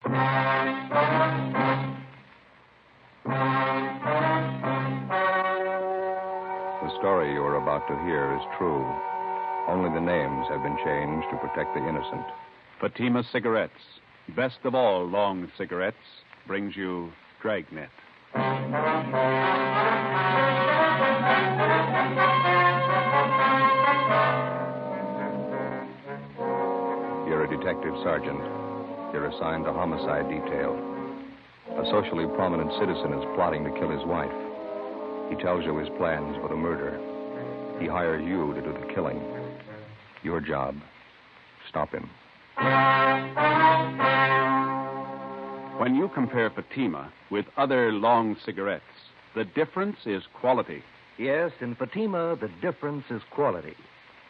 The story you are about to hear is true. Only the names have been changed to protect the innocent. Fatima Cigarettes, best of all long cigarettes, brings you Dragnet. You're a detective sergeant. You're assigned to homicide detail. A socially prominent citizen is plotting to kill his wife. He tells you his plans for the murder. He hires you to do the killing. Your job, stop him. When you compare Fatima with other long cigarettes, the difference is quality. Yes, in Fatima, the difference is quality.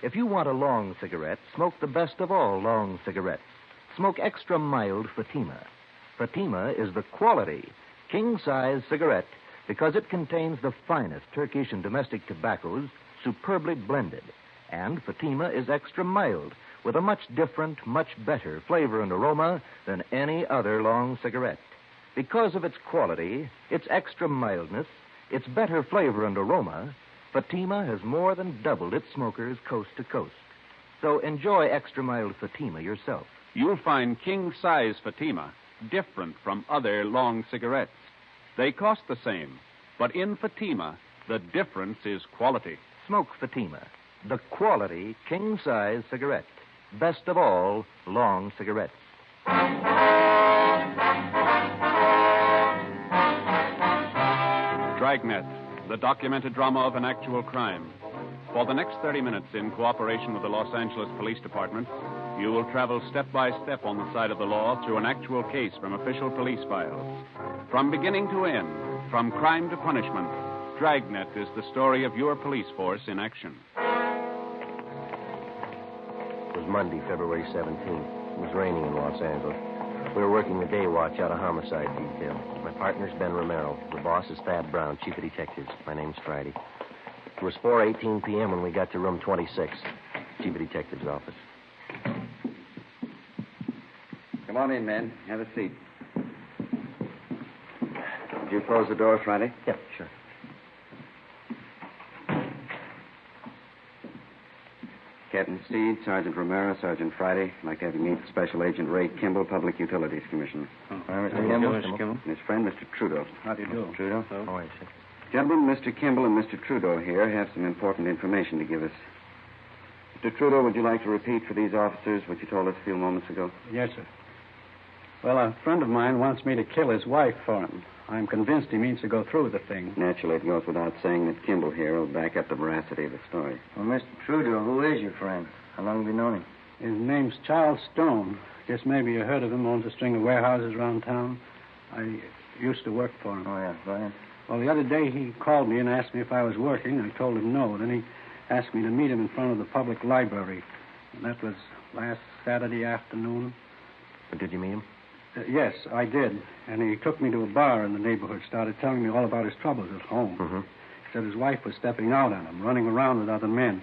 If you want a long cigarette, smoke the best of all long cigarettes. Smoke extra mild Fatima. Fatima is the quality, king-size cigarette because it contains the finest Turkish and domestic tobaccos superbly blended. And Fatima is extra mild with a much different, much better flavor and aroma than any other long cigarette. Because of its quality, its extra mildness, its better flavor and aroma, Fatima has more than doubled its smokers coast to coast. So enjoy extra mild Fatima yourself. You'll find king-size Fatima different from other long cigarettes. They cost the same, but in Fatima, the difference is quality. Smoke Fatima, the quality king-size cigarette. Best of all, long cigarettes. Dragnet, the documented drama of an actual crime. For the next 30 minutes, in cooperation with the Los Angeles Police Department, you will travel step by step on the side of the law through an actual case from official police files. From beginning to end, from crime to punishment, Dragnet is the story of your police force in action. It was Monday, February 17th. It was raining in Los Angeles. We were working the day watch out of homicide detail. My partner's Ben Romero. The boss is Thad Brown, chief of detectives. My name's Friday. It was 4:18 p.m. when we got to room 26, chief of detectives' office. Come on in, men. Have a seat. Did you close the door, Friday? Yep, sure. Captain Steed, Sergeant Romero, Sergeant Friday. I'd like to have you meet Special Agent Ray Kimball, Public Utilities Commissioner. Mr. Kimball. Mr. Kimball. And his friend, Mr. Trudeau. How do you do? Trudeau? Oh, I see. Gentlemen, Mr. Kimball and Mr. Trudeau here have some important information to give us. Mr. Trudeau, would you like to repeat for these officers what you told us a few moments ago? Yes, sir. Well, a friend of mine wants me to kill his wife for him. I'm convinced he means to go through with the thing. Naturally, it goes without saying that Kimball here will back up the veracity of the story. Well, Mr. Trudeau, who is your friend? How long have you known him? His name's Charles Stone. Guess maybe you heard of him. Owns a string of warehouses around town. I used to work for him. Oh, yeah. Go ahead. Well, the other day he called me and asked me if I was working. I told him no. Then he asked me to meet him in front of the public library. And that was last Saturday afternoon. Did you meet him? Yes, I did. And he took me to a bar in the neighborhood, started telling me all about his troubles at home. Mm-hmm. He said his wife was stepping out on him, running around with other men.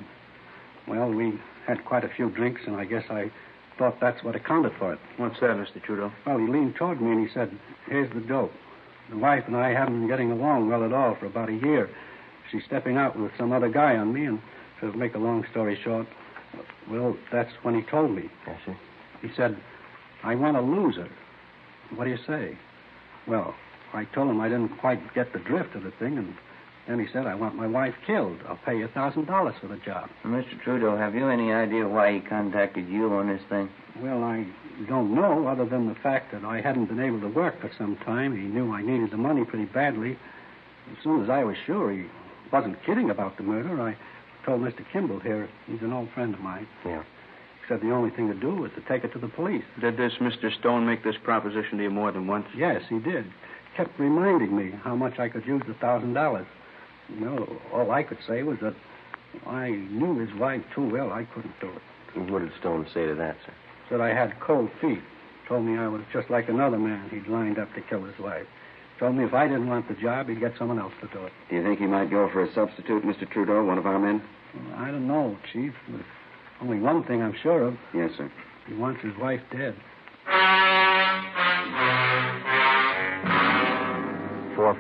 Well, we had quite a few drinks, and I guess I thought that's what accounted for it. What's that, Mr. Trudeau? Well, he leaned toward me and he said, here's the dope. The wife and I haven't been getting along well at all for about a year. She's stepping out with some other guy on me, and to make a long story short, well, that's when he told me. I see. He said, I want to lose her. What do you say? Well, I told him I didn't quite get the drift of the thing, and then he said, I want my wife killed. I'll pay you $1,000 for the job. Mr. Trudeau, have you any idea why he contacted you on this thing? Well, I don't know, other than the fact that I hadn't been able to work for some time. He knew I needed the money pretty badly. As soon as I was sure he wasn't kidding about the murder, I told Mr. Kimball here, he's an old friend of mine. Yeah. He said the only thing to do was to take it to the police. Did this Mr. Stone make this proposition to you more than once? Yes, he did. Kept reminding me how much I could use the $1,000. Well, all I could say was that I knew his wife too well. I couldn't do it. And what did Stone say to that, sir? Said I had cold feet. Told me I was just like another man he'd lined up to kill his wife. Told me if I didn't want the job, he'd get someone else to do it. Do you think he might go for a substitute, Mr. Trudeau, one of our men? Well, I don't know, Chief. But only one thing I'm sure of. Yes, sir. He wants his wife dead.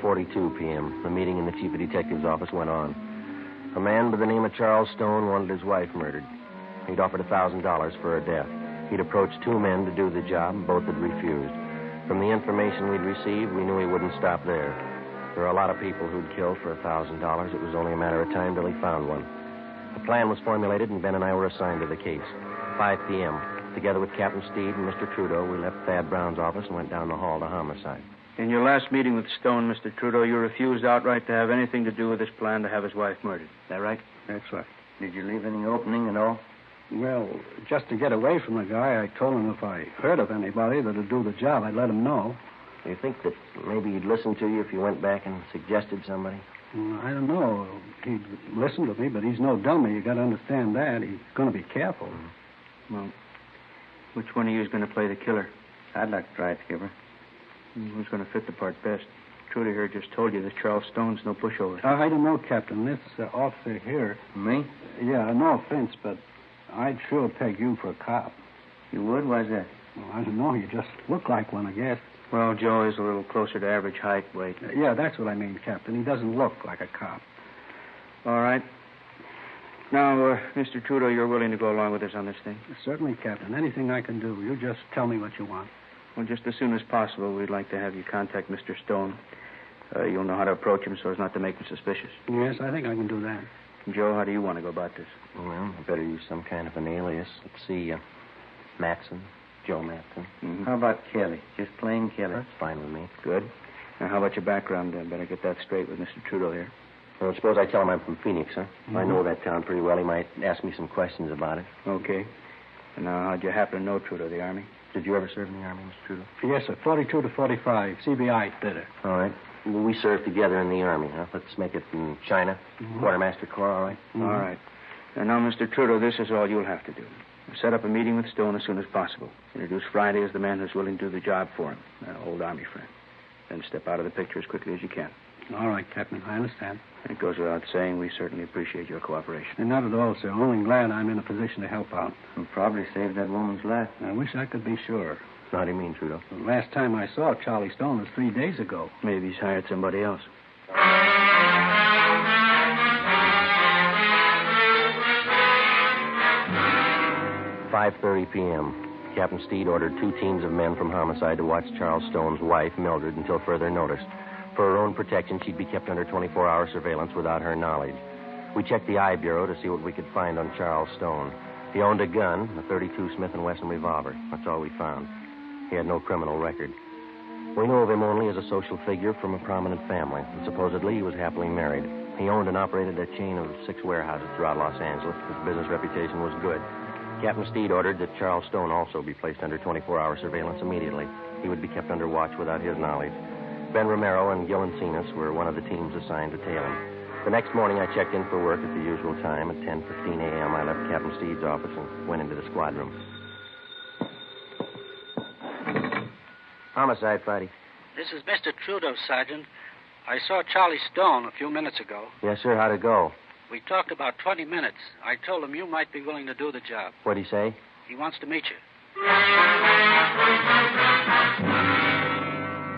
4:42 p.m. The meeting in the chief of detective's office went on. A man by the name of Charles Stone wanted his wife murdered. He'd offered $1,000 for her death. He'd approached two men to do the job, and both had refused. From the information we'd received, we knew he wouldn't stop there. There are a lot of people who'd kill for $1,000. It was only a matter of time till he found one. The plan was formulated, and Ben and I were assigned to the case. 5 p.m. Together with Captain Steed and Mr. Trudeau, we left Thad Brown's office and went down the hall to homicide. In your last meeting with Stone, Mr. Trudeau, you refused outright to have anything to do with his plan to have his wife murdered. Is that right? That's right. Did you leave any opening at all? Well, just to get away from the guy, I told him if I heard of anybody that'd do the job, I'd let him know. Do you think that maybe he'd listen to you if you went back and suggested somebody? I don't know. He'd listen to me, but he's no dummy. You got to understand that. He's going to be careful. Well, which one of you is going to play the killer? I'd like to try it, Skipper. Who's going to fit the part best? Trudeau here just told you that Charles Stone's no pushover. I don't know, Captain. This officer here... Me? Yeah, no offense, but I'd sure take you for a cop. You would? Why's that? Well, I don't know. You just look like one, I guess. Well, Joe is a little closer to average height, weight. Yeah, that's what I mean, Captain. He doesn't look like a cop. All right. Now, Mr. Trudeau, you're willing to go along with us on this thing? Certainly, Captain. Anything I can do. You just tell me what you want. Well, just as soon as possible, we'd like to have you contact Mr. Stone. You'll know how to approach him so as not to make him suspicious. Yes, I think I can do that. Joe, how do you want to go about this? Well, I better use some kind of an alias. Let's see, Matson. Joe Matson. Mm-hmm. How about Kelly? Just plain Kelly? That's fine with me. Good. Now, how about your background, then? Better get that straight with Mr. Trudeau here. Well, suppose I tell him I'm from Phoenix, huh? Mm-hmm. I know that town pretty well. He might ask me some questions about it. Okay. And now, how'd you happen to know Trudeau, the Army? Did you ever serve in the Army, Mr. Trudeau? Yes, sir. 42 to 45. CBI fitter. All right. Well, we served together in the Army, huh? Let's make it in China. Mm-hmm. Quartermaster Corps, all right? Mm-hmm. All right. And now, Mr. Trudeau, this is all you'll have to do. Set up a meeting with Stone as soon as possible. Introduce Friday as the man who's willing to do the job for him, an old Army friend. Then step out of the picture as quickly as you can. All right, Captain. I understand. It goes without saying, we certainly appreciate your cooperation. And not at all, sir. Only glad I'm in a position to help out. You'll probably save that woman's life. I wish I could be sure. How do you mean, Trudeau? The last time I saw Charlie Stone was 3 days ago. Maybe he's hired somebody else. 5:30 p.m. Captain Steed ordered 2 teams of men from homicide to watch Charles Stone's wife, Mildred, until further notice. For her own protection, she'd be kept under 24-hour surveillance without her knowledge. We checked the eye bureau to see what we could find on Charles Stone. He owned a gun, a .32 Smith & Wesson revolver. That's all we found. He had no criminal record. We knew of him only as a social figure from a prominent family, and supposedly he was happily married. He owned and operated a chain of 6 warehouses throughout Los Angeles. His business reputation was good. Captain Steed ordered that Charles Stone also be placed under 24-hour surveillance immediately. He would be kept under watch without his knowledge. Ben Romero and Gil Encinas were one of the teams assigned to tail him. The next morning, I checked in for work at the usual time. At 10:15 a.m., I left Captain Steed's office and went into the squad room. Homicide, Friday. This is Mr. Trudeau, Sergeant. I saw Charlie Stone a few minutes ago. Yes, sir. How'd it go? We talked about 20 minutes. I told him you might be willing to do the job. What'd he say? He wants to meet you.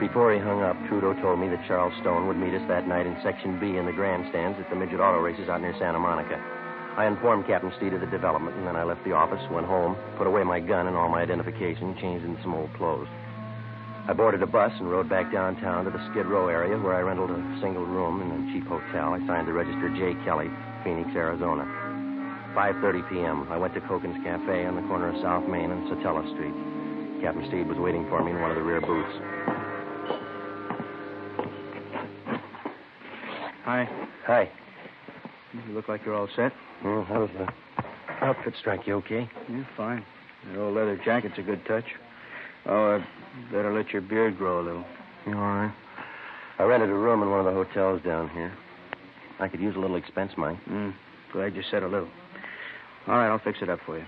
Before he hung up, Trudeau told me that Charles Stone would meet us that night in Section B in the grandstands at the midget auto races out near Santa Monica. I informed Captain Steed of the development, and then I left the office, went home, put away my gun and all my identification, changed into some old clothes. I boarded a bus and rode back downtown to the Skid Row area where I rented a single room in a cheap hotel. I signed the register J. Kelly, Phoenix, Arizona. 5:30 p.m. I went to Koken's Cafe on the corner of South Main and Satella Street. Captain Steed was waiting for me in one of the rear booths. Hi. Hi. You look like you're all set. How does the outfit strike you okay? You're fine. That old leather jacket's a good touch. Oh, better let your beard grow a little. You all right? I rented a room in one of the hotels down here. I could use a little expense money. Glad you said a little. All right, I'll fix it up for you.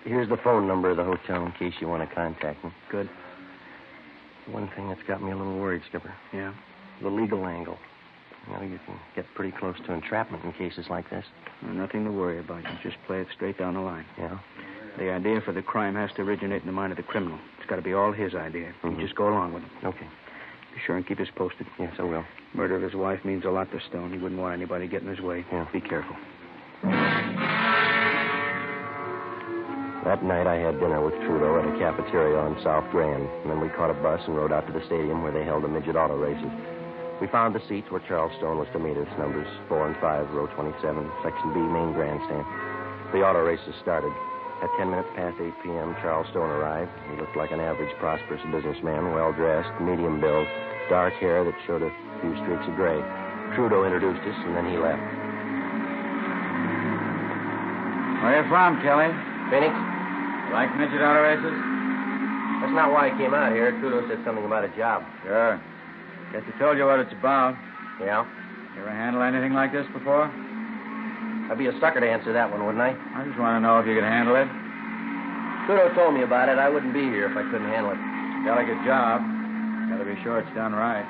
Here's the phone number of the hotel in case you want to contact me. Good. One thing that's got me a little worried, Skipper. Yeah? The legal angle. You know, you can get pretty close to entrapment in cases like this. Well, nothing to worry about. You just play it straight down the line. Yeah? The idea for the crime has to originate in the mind of the criminal. It's got to be all his idea. You just go along with it. Okay. Be Sure, and keep us posted. Yes, I will. Murder of his wife means a lot to Stone. He wouldn't want anybody getting in his way. Yeah. Be careful. That night, I had dinner with Trudeau at a cafeteria on South Grand, and then we caught a bus and rode out to the stadium where they held the midget auto races. We found the seats where Charles Stone was to meet us, numbers 4 and 5, row 27, section B, main grandstand. The auto races started. At 10 minutes past 8 p.m., Charles Stone arrived. He looked like an average, prosperous businessman, well-dressed, medium build, dark hair that showed a few streaks of gray. Trudeau introduced us, and then he left. Where you from, Kelly? Phoenix? Like midget auto races? That's not why I came out here. Trudeau said something about a job. Sure. Guess he told you what it's about. Yeah? You ever handle anything like this before? I'd be a sucker to answer that one, wouldn't I? I just want to know if you could handle it. Trudeau told me about it. I wouldn't be here if I couldn't handle it. Delicate job. Gotta be sure it's done right.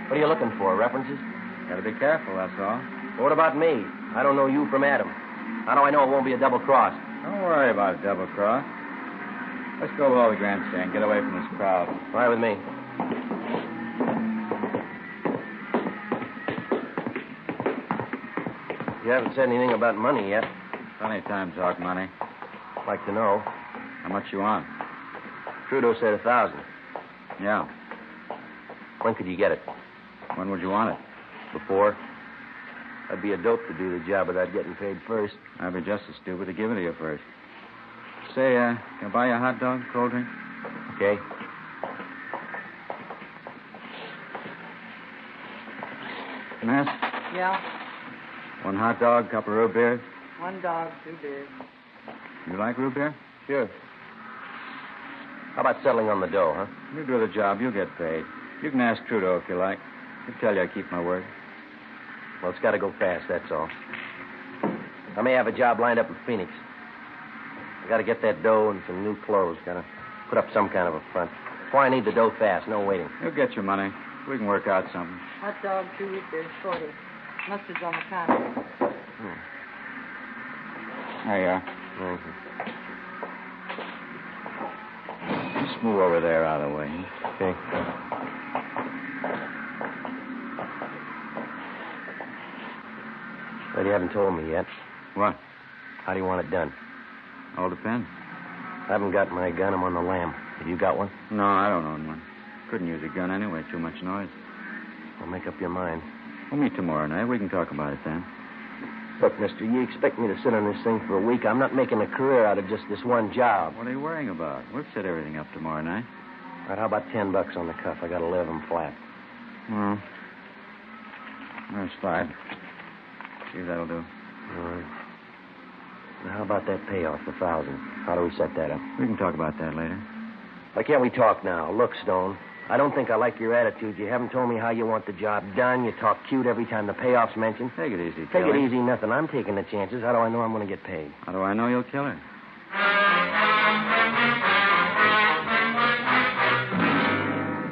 What are you looking for, references? Gotta be careful, that's all. Well, what about me? I don't know you from Adam. How do I know it won't be a double cross? Don't worry about double cross. Let's go below the grandstand. Get away from this crowd. Right with me. You haven't said anything about money yet. Funny time talk money. I'd like to know. How much you want? Trudeau said 1,000. Yeah. When could you get it? When would you want it? Before? I'd be a dope to do the job without getting paid first. I'd be just as stupid to give it to you first. Say, can I buy you a hot dog, cold drink? Okay. Miss? Yeah, 1 hot dog, cup of root beer. 1 dog, 2 beers. You like root beer? Sure. How about settling on the dough, huh? You do the job, you'll get paid. You can ask Trudeau if you like. He'll tell you I keep my word. Well, it's got to go fast, that's all. I may have a job lined up in Phoenix. I got to get that dough and some new clothes. Got to put up some kind of a front. That's why I need the dough fast, no waiting. You'll get your money. We can work out something. Hot dog, 2 root beers, 40. Mustard's on the counter. There you are. Thank you. Just move over there out of the way. Okay. Well, you haven't told me yet. What? How do you want it done? All depends. I haven't got my gun. I'm on the lam. Have you got one? No, I don't own one. Couldn't use a gun anyway. Too much noise. Well, make up your mind. We'll meet tomorrow night. We can talk about it then. Look, mister, you expect me to sit on this thing for a week? I'm not making a career out of just this one job. What are you worrying about? We'll set everything up tomorrow night. All right, how about $10 on the cuff? I got 11 flat. There's 5. See if that'll do. All right. Now, how about that payoff, 1,000? How do we set that up? We can talk about that later. Why can't we talk now? Look, Stone, I don't think I like your attitude. You haven't told me how you want the job done. You talk cute every time the payoff's mentioned. Take it easy, Take Kelly. it easy, nothing. I'm taking the chances. How do I know I'm going to get paid? How do I know you'll kill her?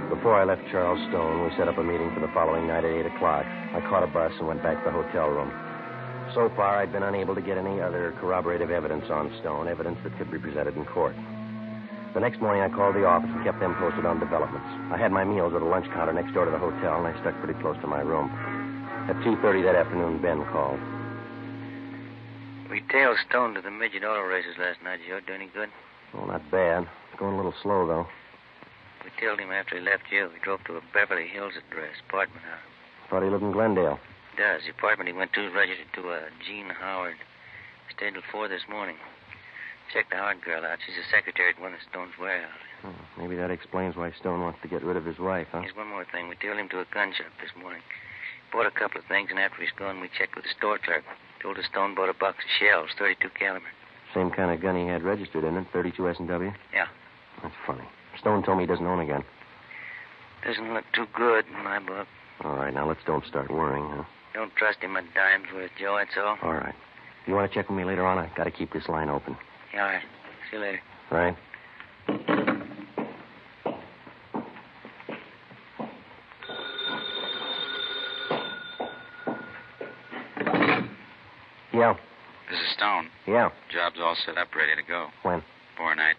Before I left Charles Stone, we set up a meeting for the following night at 8 o'clock. I caught a bus and went back to the hotel room. So far, I'd been unable to get any other corroborative evidence on Stone, evidence that could be presented in court. The next morning, I called the office and kept them posted on developments. I had my meals at a lunch counter next door to the hotel, and I stuck pretty close to my room. At 2:30 that afternoon, Ben called. We tailed Stone to the midget auto races last night. Did you do any good? Well, not bad. It's going a little slow, though. We tailed him after he left you. We drove to a Beverly Hills address, apartment house. Thought he lived in Glendale. He does. The apartment he went to is registered to a Jean Howard. Stayed till 4 this morning. Checked the Howard girl out. She's a secretary at one of Stone's warehouses. Oh, maybe that explains why Stone wants to get rid of his wife, huh? Here's one more thing. We tailed him to a gun shop this morning. Bought a couple of things, and after he's gone, we checked with the store clerk. Told us Stone bought a box of shells, 32 caliber. Same kind of gun he had registered in it, 32 S&W? Yeah. That's funny. Stone told me he doesn't own a gun. Doesn't look too good in my book. All right, now let's don't start worrying, huh? Don't trust him a dime's worth, Joe, that's all. All right. You want to check with me later on? I've got to keep this line open. Yeah, all right. See you later. All right. Yeah. This is Stone. Yeah. Job's all set up, ready to go. When? Tomorrow night.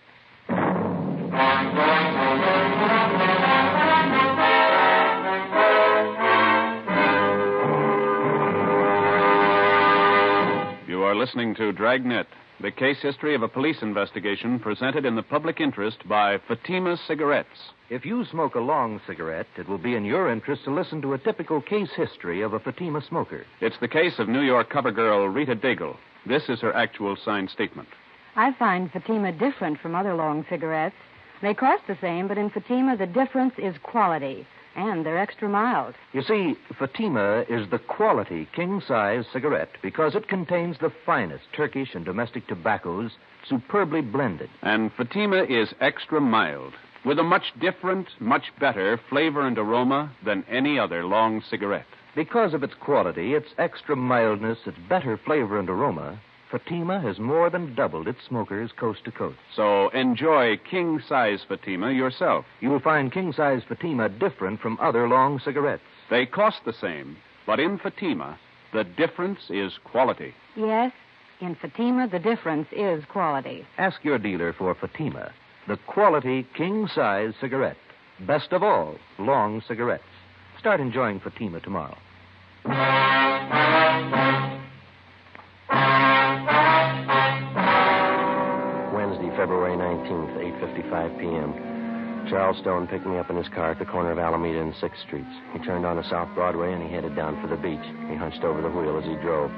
listening to Dragnet, the case history of a police investigation presented in the public interest by Fatima Cigarettes. If you smoke a long cigarette, it will be in your interest to listen to a typical case history of a Fatima smoker. It's the case of New York cover girl Rita Daigle. This is her actual signed statement. I find Fatima different from other long cigarettes. They cost the same, but in Fatima, the difference is quality. And they're extra mild. You see, Fatima is the quality king-size cigarette because it contains the finest Turkish and domestic tobaccos superbly blended. And Fatima is extra mild, with a much different, much better flavor and aroma than any other long cigarette. Because of its quality, its extra mildness, its better flavor and aroma, Fatima has more than doubled its smokers coast to coast. So enjoy king-size Fatima yourself. You will find king-size Fatima different from other long cigarettes. They cost the same, but in Fatima, the difference is quality. Yes, in Fatima, the difference is quality. Ask your dealer for Fatima, the quality king-size cigarette. Best of all, long cigarettes. Start enjoying Fatima tomorrow. February 19th, 8:55 p.m. Charles Stone picked me up in his car at the corner of Alameda and 6th Streets. He turned onto South Broadway and he headed down for the beach. He hunched over the wheel as he drove.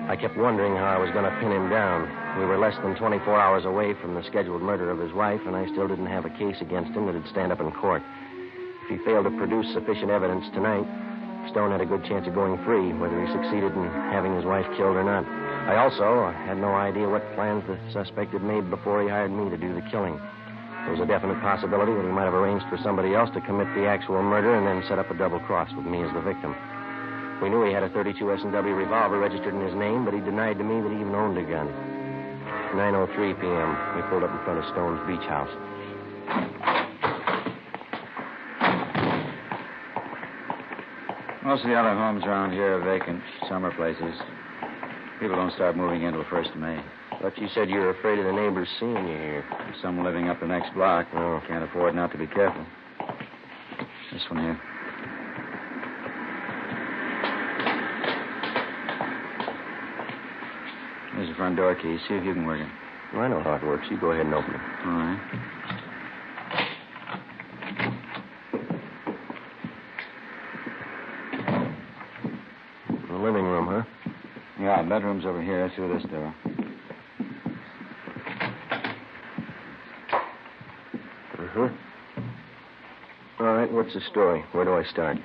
I kept wondering how I was going to pin him down. We were less than 24 hours away from the scheduled murder of his wife, and I still didn't have a case against him that'd stand up in court. If he failed to produce sufficient evidence tonight, Stone had a good chance of going free, whether he succeeded in having his wife killed or not. I also had no idea what plans the suspect had made before he hired me to do the killing. There was a definite possibility that he might have arranged for somebody else to commit the actual murder and then set up a double cross with me as the victim. We knew he had a .32 S&W revolver registered in his name, but he denied to me that he even owned a gun. 9:03 p.m., we pulled up in front of Stone's beach house. Most of the other homes around here are vacant, summer places. People don't start moving in till 1st of May. But you said you were afraid of the neighbors seeing you here. There's some living up the next block. Oh. Can't afford not to be careful. This one here. There's the front door key. See if you can work it. Well, I know how it works. You go ahead and open it. All right. The living room, huh? Yeah, bedroom's over here through this door. Uh-huh. All right, what's the story? Where do I start?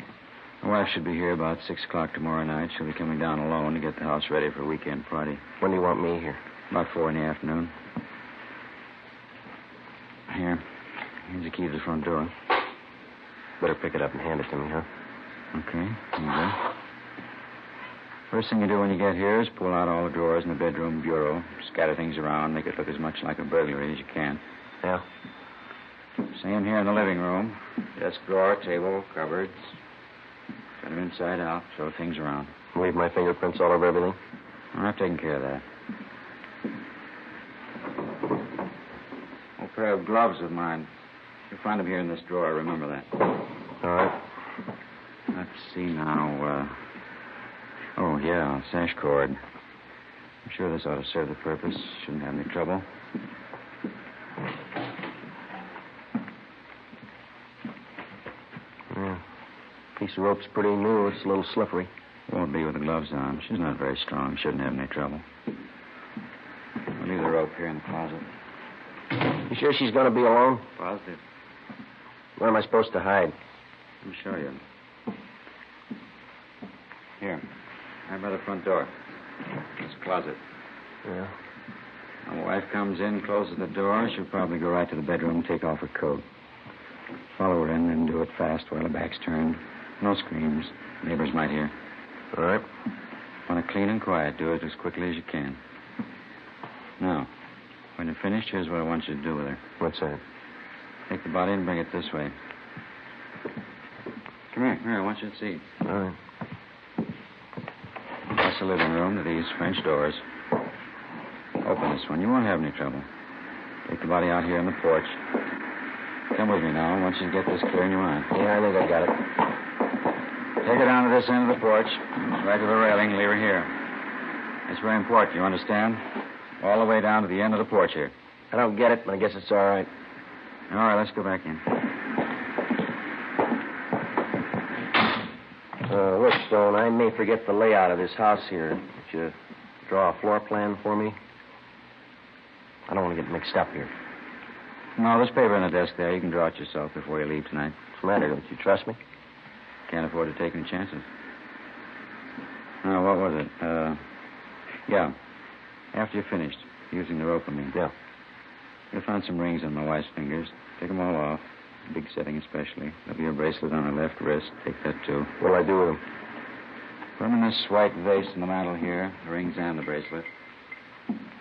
My wife should be here about 6 o'clock tomorrow night. She'll be coming down alone to get the house ready for a weekend party. When do you want me here? About 4 in the afternoon. Here's the key to the front door. Better pick it up and hand it to me, huh? Okay, here you go. First thing you do when you get here is pull out all the drawers in the bedroom bureau, scatter things around, make it look as much like a burglary as you can. Yeah? Same here in the living room. Desk drawer, table, cupboards. Turn them inside out, throw things around. Leave my fingerprints all over everything? I've taken care of that. A pair of gloves of mine. You'll find them here in this drawer. Remember that. All right. Let's see now. Oh, yeah, sash cord. I'm sure this ought to serve the purpose. Shouldn't have any trouble. Yeah. Piece of rope's pretty new. It's a little slippery. Won't be with the gloves on. She's not very strong. Shouldn't have any trouble. I'll leave the rope here in the closet. You sure she's going to be alone? Positive. Where am I supposed to hide? Let me show you. Here. Right by the front door. It's a closet. Yeah. My wife comes in, closes the door. She'll probably go right to the bedroom and take off her coat. Follow her in and do it fast while her back's turned. No screams. Neighbors might hear. All right. Want to clean and quiet. Do it as quickly as you can. Now, when you're finished, here's what I want you to do with her. What's that? Take the body and bring it this way. Come here. Here, I want you to see. All right. That's the living room to these French doors. Open this one. You won't have any trouble. Take the body out here on the porch. Come with me now. I want you to get this clear in your mind. Yeah, I think I got it. Take her down to this end of the porch. Right to the railing. Leave her here. It's very important, you understand? All the way down to the end of the porch here. I don't get it, but I guess it's all right. All right, let's go back in. Look, Stone, I may forget the layout of this house here. Would you draw a floor plan for me? I don't want to get mixed up here. No, there's paper on the desk there. You can draw it yourself before you leave tonight. What's the matter? Don't you trust me? Can't afford to take any chances. Oh, what was it? Yeah. After you're finished, using the rope, I mean. Yeah. You'll find some rings on my wife's fingers. Take them all off. Big setting especially. There'll be a bracelet on her left wrist. Take that, too. What'll I do with them? Put them in this white vase in the mantel here. The rings and the bracelet.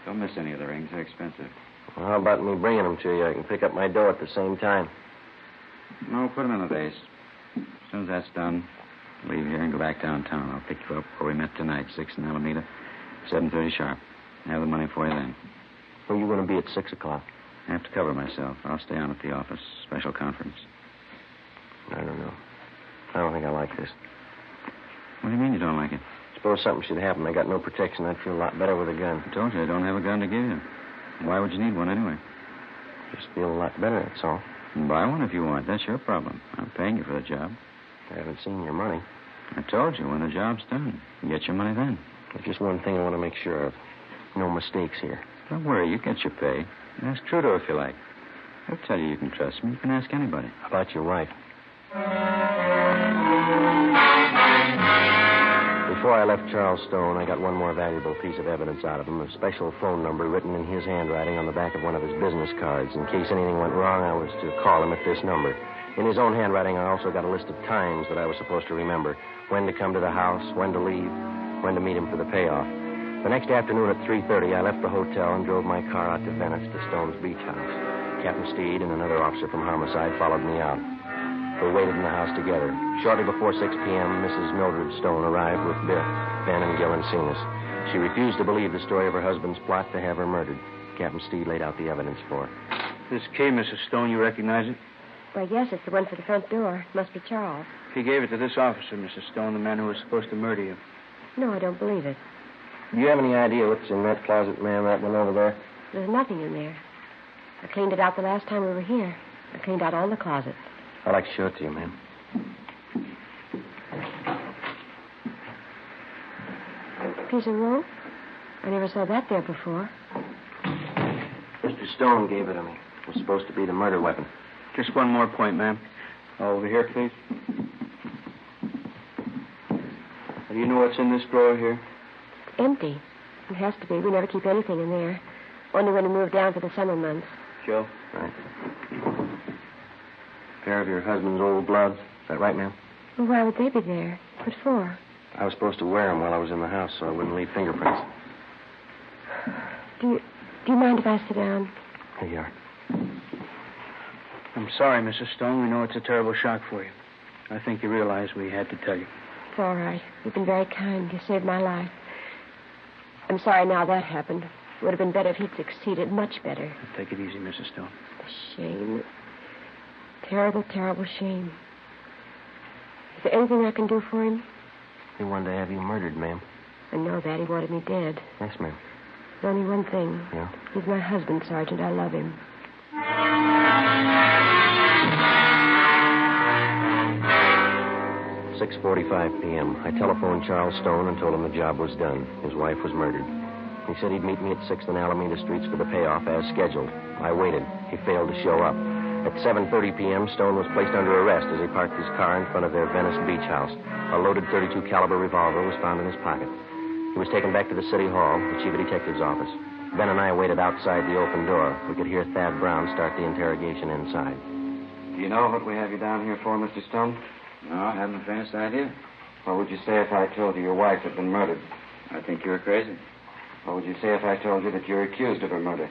Don't miss any of the rings. They're expensive. Well, how about me bringing them to you? I can pick up my dough at the same time. No, put them in the vase. As soon as that's done, leave here and go back downtown. I'll pick you up where we met tonight, 6 in Alameda, 7:30 sharp. I have the money for you then. Where are you going to be at 6 o'clock? I have to cover myself. I'll stay on at the office. Special conference. I don't know. I don't think I like this. What do you mean you don't like it? Suppose something should happen. I got no protection. I'd feel a lot better with a gun. I told you I don't have a gun to give you. Why would you need one anyway? Just feel a lot better, that's all. Buy one if you want. That's your problem. I'm paying you for the job. I haven't seen your money. I told you, when the job's done, you get your money then. There's just one thing I want to make sure of. No mistakes here. Don't worry, you get your pay. Ask Trudeau if you like. He'll tell you can trust me. You can ask anybody. How about your wife? Before I left Charles Stone, I got one more valuable piece of evidence out of him, a special phone number written in his handwriting on the back of one of his business cards. In case anything went wrong, I was to call him at this number. In his own handwriting, I also got a list of times that I was supposed to remember. When to come to the house, when to leave, when to meet him for the payoff. The next afternoon at 3:30, I left the hotel and drove my car out to Venice to Stone's beach house. Captain Steed and another officer from Homicide followed me out. We waited in the house together. Shortly before 6 p.m., Mrs. Mildred Stone arrived with Biff, Ben, and Gil and seen us. She refused to believe the story of her husband's plot to have her murdered. Captain Steed laid out the evidence for her. This key, Mrs. Stone, you recognize it? Why, yes, it's the one for the front door. Must be Charles. He gave it to this officer, Mrs. Stone, the man who was supposed to murder you. No, I don't believe it. Do you have any idea what's in that closet, ma'am, that one over there? There's nothing in there. I cleaned it out the last time we were here. I cleaned out all the closets. I'd like to show it to you, ma'am. Piece of rope? I never saw that there before. Mr. Stone gave it to me. It was supposed to be the murder weapon. Just one more point, ma'am. Over here, please. Do you know what's in this drawer here? It's empty. It has to be. We never keep anything in there. Only when we move down for the summer months. Joe? Right. A pair of your husband's old gloves. Is that right, ma'am? Well, why would they be there? What for? I was supposed to wear them while I was in the house so I wouldn't leave fingerprints. Do you mind if I sit down? Here you are. I'm sorry, Mrs. Stone. We know it's a terrible shock for you. I think you realize we had to tell you. It's all right. You've been very kind. You saved my life. I'm sorry now that happened. It would have been better if he'd succeeded. Much better. Take it easy, Mrs. Stone. The shame. Terrible, terrible shame. Is there anything I can do for him? He wanted to have you murdered, ma'am. I know that. He wanted me dead. Yes, ma'am. There's only one thing. Yeah? He's my husband, Sergeant. I love him. 6:45 p.m. I telephoned Charles Stone and told him the job was done. His wife was murdered. He said he'd meet me at 6th and Alameda Streets for the payoff as scheduled. I waited. He failed to show up. At 7:30 p.m., Stone was placed under arrest as he parked his car in front of their Venice beach house. A loaded .32 caliber revolver was found in his pocket. He was taken back to the city hall, the chief of detective's office. Ben and I waited outside the open door. We could hear Thad Brown start the interrogation inside. Do you know what we have you down here for, Mr. Stone? No, I haven't the faintest idea. What would you say if I told you your wife had been murdered? I think you're crazy. What would you say if I told you that you're accused of her murder?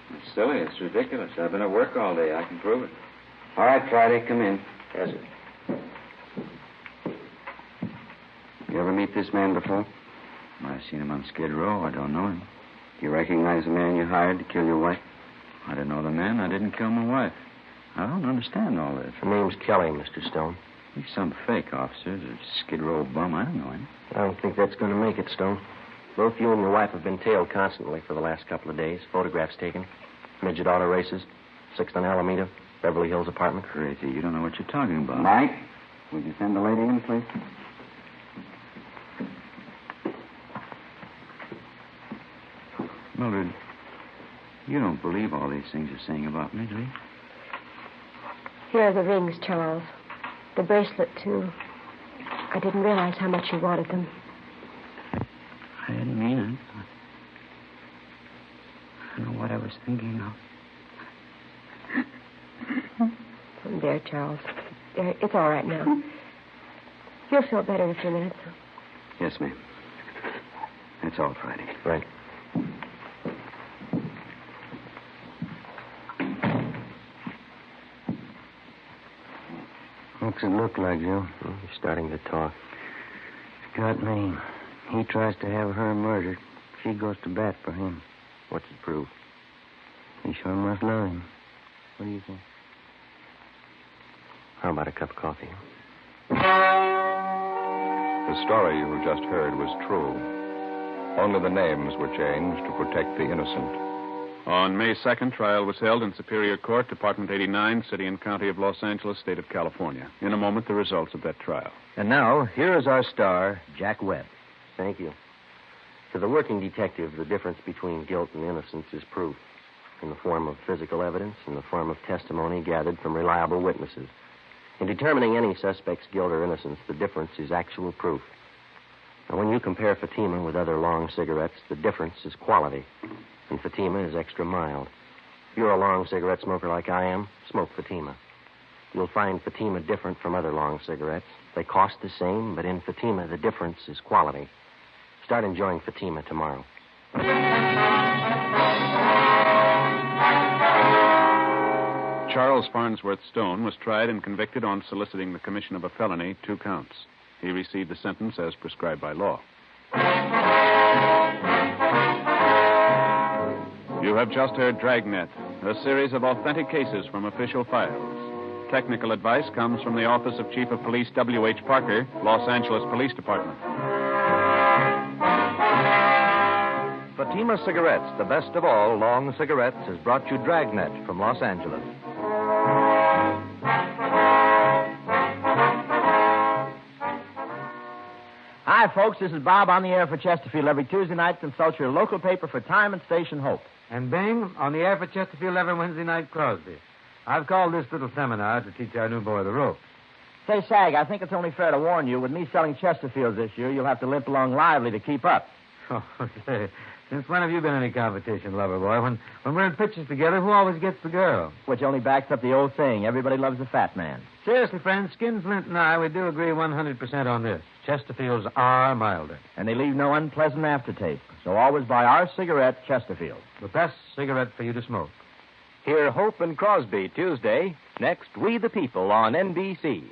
It's silly. It's ridiculous. I've been at work all day. I can prove it. All right, Friday, come in. Yes, sir. You ever meet this man before? I've seen him on Skid Row. I don't know him. Do you recognize the man you hired to kill your wife? I didn't know the man. I didn't kill my wife. I don't understand all this. The name's Kelly, Mr. Stone. He's some fake officer. A Skid Row bum. I don't know him. I don't think that's going to make it, Stone. Both you and your wife have been tailed constantly for the last couple of days. Photographs taken. Midget auto races. 6th and Alameda. Beverly Hills apartment. Crazy. You don't know what you're talking about. Mike, would you send the lady in, please? Mildred, you don't believe all these things you're saying about me, do you? Here are the rings, Charles. The bracelet, too. I didn't realize how much you wanted them. I didn't mean it. I don't know what I was thinking of. There, Charles. There, it's all right now. You'll feel better in a few minutes. Yes, ma'am. That's all, Friday. Right. What's it look like, Joe? Well, you're starting to talk. Scott Maine. He tries to have her murdered. She goes to bat for him. What's it prove? He sure must love him. What do you think? How about a cup of coffee? The story you have just heard was true. Only the names were changed to protect the innocent. On May 2nd, trial was held in Superior Court, Department 89, City and County of Los Angeles, State of California. In a moment, the results of that trial. And now, here is our star, Jack Webb. Thank you. To the working detective, the difference between guilt and innocence is proof, in the form of physical evidence, in the form of testimony gathered from reliable witnesses. In determining any suspect's guilt or innocence, the difference is actual proof. Now, when you compare Fatima with other long cigarettes, the difference is quality, and Fatima is extra mild. If you're a long cigarette smoker like I am, smoke Fatima. You'll find Fatima different from other long cigarettes. They cost the same, but in Fatima, the difference is quality. Start enjoying Fatima tomorrow. Charles Farnsworth Stone was tried and convicted on soliciting the commission of a felony, 2 counts. He received a sentence as prescribed by law. You have just heard Dragnet, a series of authentic cases from official files. Technical advice comes from the Office of Chief of Police W.H. Parker, Los Angeles Police Department. Fatima Cigarettes, the best of all long cigarettes, has brought you Dragnet from Los Angeles. Hi, folks. This is Bob on the air for Chesterfield. Every Tuesday night, consult your local paper for time and station Hope. And Bing, on the air for Chesterfield every Wednesday night, Crosby. I've called this little seminar to teach our new boy the ropes. Say, Sag, I think it's only fair to warn you, with me selling Chesterfields this year, you'll have to limp along lively to keep up. Oh, okay. Since when have you been any competition, lover boy? When we're in pictures together, who always gets the girl? Which only backs up the old saying, everybody loves a fat man. Seriously, friends, Skinflint and I, we do agree 100% on this. Chesterfields are milder. And they leave no unpleasant aftertaste. So always buy our cigarette, Chesterfield. The best cigarette for you to smoke. Hear Hope and Crosby Tuesday. Next, We the People on NBC.